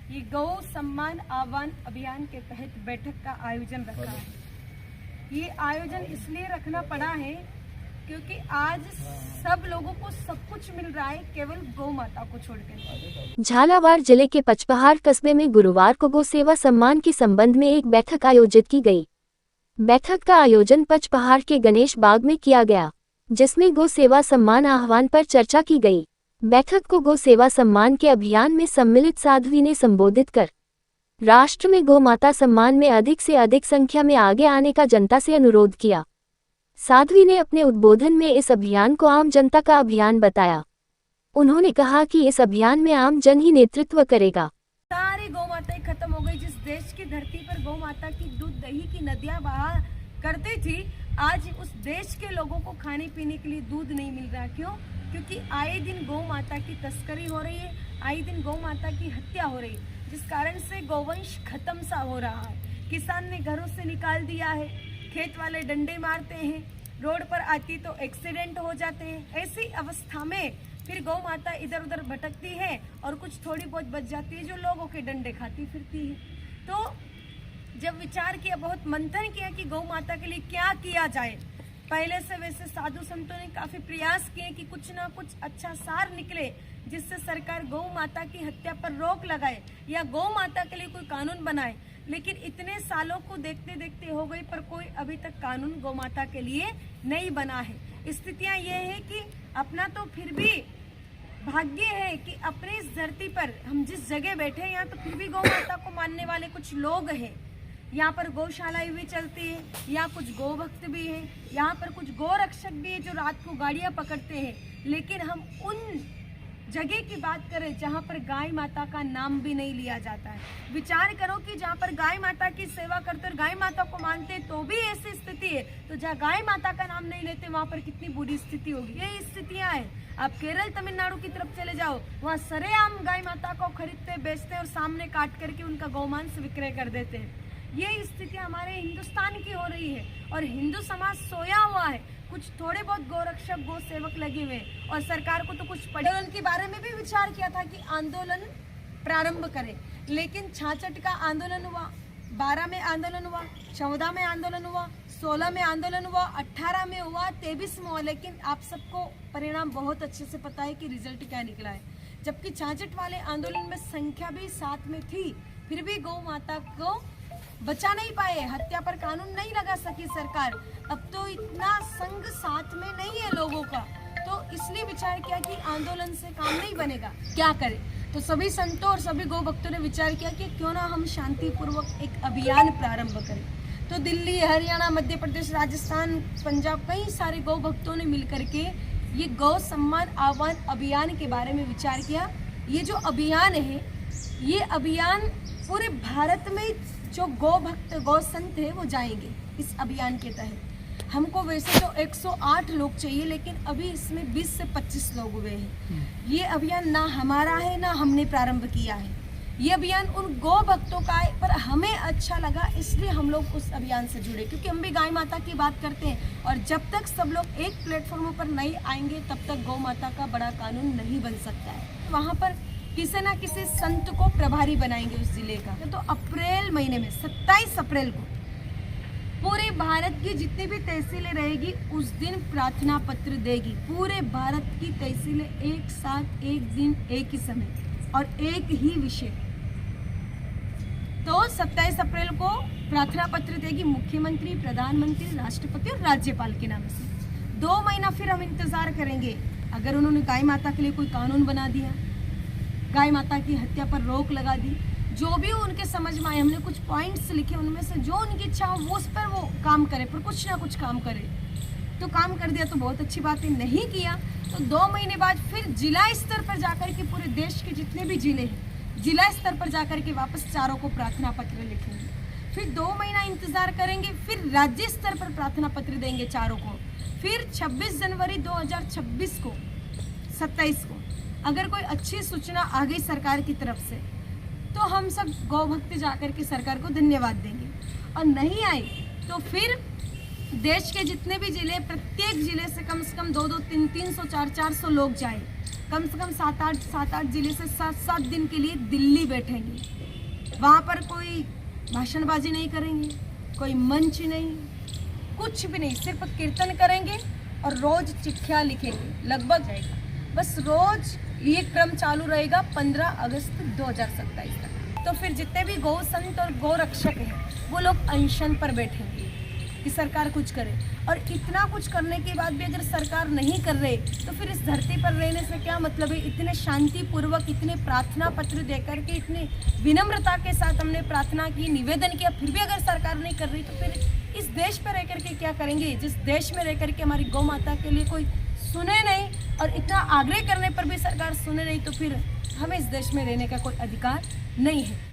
ये गौ सम्मान आह्वान अभियान के तहत बैठक का आयोजन रखा है। ये आयोजन इसलिए रखना पड़ा है क्योंकि आज सब लोगों को सब कुछ मिल रहा है, केवल गौ माता को छोड़कर। झालावाड़ जिले के पचपहाड़ कस्बे में गुरुवार को गौ सेवा सम्मान के संबंध में एक बैठक आयोजित की गई। बैठक का आयोजन पचपहाड़ के गणेश बाग में किया गया, जिसमें गौ सेवा सम्मान आह्वान पर चर्चा की गई। बैठक को गौ सेवा सम्मान के अभियान में सम्मिलित साध्वी ने संबोधित कर राष्ट्र में गौ माता सम्मान में अधिक से अधिक संख्या में आगे आने का जनता से अनुरोध किया। साध्वी ने अपने उद्बोधन में इस अभियान को आम जनता का अभियान बताया। उन्होंने कहा कि इस अभियान में आम जन ही नेतृत्व करेगा। सारी गौ माताएं खत्म हो गई। जिस देश की धरती पर गौ माता की दूध दही की नदियां बहा करती थी, आज उस देश के लोगों को खाने पीने के लिए दूध नहीं मिल रहा। क्यों? क्योंकि आए दिन गौ माता की तस्करी हो रही है, आए दिन गौ माता की हत्या हो रही है, जिस कारण से गौवंश खत्म सा हो रहा है। किसान ने घरों से निकाल दिया है, खेत वाले डंडे मारते हैं, रोड पर आती तो एक्सीडेंट हो जाते हैं। ऐसी अवस्था में फिर गौ माता इधर उधर भटकती है और कुछ थोड़ी बहुत बच जाती है जो लोगों के डंडे खाती फिरती है। तो जब विचार किया, बहुत मंथन किया कि गौ माता के लिए क्या किया जाए, पहले से वैसे साधु संतों ने काफी प्रयास किए कि कुछ ना कुछ अच्छा सार निकले जिससे सरकार गौ माता की हत्या पर रोक लगाए या गौ माता के लिए कोई कानून बनाए। लेकिन इतने सालों को देखते देखते हो गई, पर कोई अभी तक कानून गौ माता के लिए नहीं बना है। स्थितियां ये है कि अपना तो फिर भी भाग्य है कि अपने इस धरती पर हम जिस जगह बैठे हैं, यहाँ तो फिर भी गौ माता को मानने वाले कुछ लोग हैं। यहाँ पर गौशालाएं भी चलती है, यहाँ कुछ गौ भक्त भी हैं, यहाँ पर कुछ गौ रक्षक भी है जो रात को गाड़ियाँ पकड़ते हैं। लेकिन हम उन जगह की बात करें जहाँ पर गाय माता का नाम भी नहीं लिया जाता है। विचार करो कि जहाँ पर गाय माता की सेवा करते और गाय माता को मानते तो भी ऐसी स्थिति है, तो जहाँ गाय माता का नाम नहीं लेते वहाँ पर कितनी बुरी स्थिति होगी। यही स्थितियाँ हैं। आप केरल तमिलनाडु की तरफ चले जाओ, वहाँ सरेआम गाय माता को खरीदते बेचते और सामने काट करके उनका गौमांस विक्रय कर देते हैं। ये स्थिति हमारे हिंदुस्तान की हो रही है और हिंदू समाज सोया हुआ है। कुछ थोड़े बहुत गौरक्षक गौ सेवक लगे हुए और सरकार को तो कुछ आंदोलन के बारे में भी विचार किया था कि आंदोलन प्रारंभ करें, लेकिन 66 का आंदोलन हुआ, 12 में आंदोलन हुआ, 14 में आंदोलन हुआ, 16 में आंदोलन हुआ, 18 में हुआ, 23 में हुआ। लेकिन आप सबको परिणाम बहुत अच्छे से पता है कि रिजल्ट क्या निकला है। जबकि 66 वाले आंदोलन में संख्या भी साथ में थी, फिर भी गौ माता को बचा नहीं पाए, हत्या पर कानून नहीं लगा सकी सरकार। अब तो इतना संग साथ में नहीं है लोगों का, तो इसलिए विचार किया कि आंदोलन से काम नहीं बनेगा, क्या करें। तो सभी संतों और सभी गौ भक्तों ने विचार किया कि क्यों ना हम शांतिपूर्वक एक अभियान प्रारंभ करें। तो दिल्ली, हरियाणा, मध्य प्रदेश, राजस्थान, पंजाब, कई सारे गौ भक्तों ने मिलकर के ये गौ सम्मान आह्वान अभियान के बारे में विचार किया। ये जो अभियान है, ये अभियान पूरे भारत में जो गौ भक्त गौ संत है वो जाएंगे इस अभियान के तहत। हमको वैसे तो 108 लोग चाहिए, लेकिन अभी इसमें 20 से 25 लोग हुए हैं। ये अभियान ना हमारा है ना हमने प्रारंभ किया है, ये अभियान उन गौ भक्तों का है, पर हमें अच्छा लगा इसलिए हम लोग उस अभियान से जुड़े, क्योंकि हम भी गाय माता की बात करते हैं। और जब तक सब लोग एक प्लेटफॉर्म पर नहीं आएंगे तब तक गौ माता का बड़ा कानून नहीं बन सकता है। वहाँ पर किसी ना किसी संत को प्रभारी बनाएंगे उस जिले का। तो अप्रैल महीने में 27 अप्रैल को पूरे भारत की जितनी भी तहसीलें रहेगी उस दिन प्रार्थना पत्र देगी। पूरे भारत की तहसीलें एक साथ, एक दिन, एक ही समय और एक ही विषय। तो 27 अप्रैल को प्रार्थना पत्र देगी मुख्यमंत्री, प्रधानमंत्री, राष्ट्रपति और राज्यपाल के नाम से। 2 महीना फिर हम इंतजार करेंगे। अगर उन्होंने गाय माता के लिए कोई कानून बना दिया, गाय माता की हत्या पर रोक लगा दी, जो भी उनके समझ में आए, हमने कुछ पॉइंट्स लिखे, उनमें से जो उनकी इच्छा हो वो उस पर वो काम करे, पर कुछ ना कुछ काम करे। तो काम कर दिया तो बहुत अच्छी बात है, नहीं किया तो 2 महीने बाद फिर जिला स्तर पर जाकर के पूरे देश के जितने भी जिले हैं, जिला स्तर पर जाकर के वापस चारों को प्रार्थना पत्र लिखेंगे। फिर 2 महीना इंतजार करेंगे, फिर राज्य स्तर पर प्रार्थना पत्र देंगे चारों को। फिर 26 जनवरी 2026 को, 27 को अगर कोई अच्छी सूचना आ गई सरकार की तरफ से तो हम सब गौ भक्त जाकर के सरकार को धन्यवाद देंगे, और नहीं आई तो फिर देश के जितने भी जिले, प्रत्येक जिले से कम 200, 300, 400 लोग जाएं कम से कम 7-8 जिले से 7 दिन के लिए दिल्ली बैठेंगे। वहाँ पर कोई भाषणबाजी नहीं करेंगे, कोई मंच नहीं, कुछ भी नहीं, सिर्फ कीर्तन करेंगे और रोज चिट्ठियाँ लिखेंगे। लगभग बस रोज ये क्रम चालू रहेगा 15 अगस्त 2027 तक। तो फिर जितने भी गौ संत और गौ रक्षक हैं वो लोग अनशन पर बैठेंगे कि सरकार कुछ करे। और इतना कुछ करने के बाद भी अगर सरकार नहीं कर रहे तो फिर इस धरती पर रहने से क्या मतलब है। इतने शांतिपूर्वक, इतने प्रार्थना पत्र देकर के, इतने विनम्रता के साथ हमने प्रार्थना की, निवेदन किया, फिर भी अगर सरकार नहीं कर रही तो फिर इस देश पर रह करके क्या करेंगे, जिस देश में रह करके हमारी गौ माता के लिए कोई सुने नहीं और इतना आग्रह करने पर भी सरकार सुने नहीं तो फिर हमें इस देश में रहने का कोई अधिकार नहीं है।